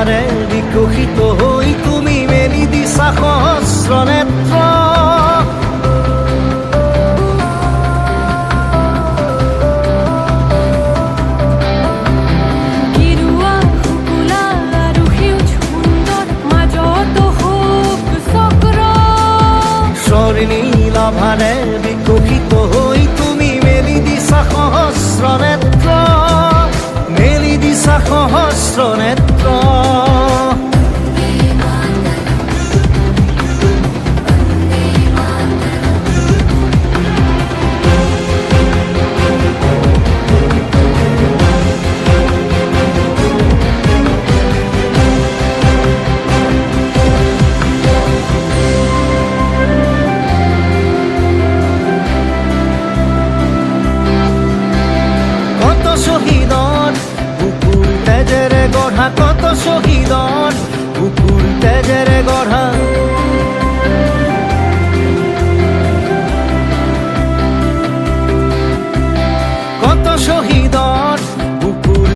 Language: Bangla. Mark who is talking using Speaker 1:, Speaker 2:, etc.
Speaker 1: লাভারে বিকশিত হই তুমি মেলি দিছা সহস্র নেত্র। লাভারে বিকশিত হই তুমি মেলি দিছা সহস্র নেত্র, মেলি দিছা সহস্র নেত্র। শহীদন বুকুর তেজেরে গঢ়া, কত শহীদন বুকুর তেজেরে গঢ়া।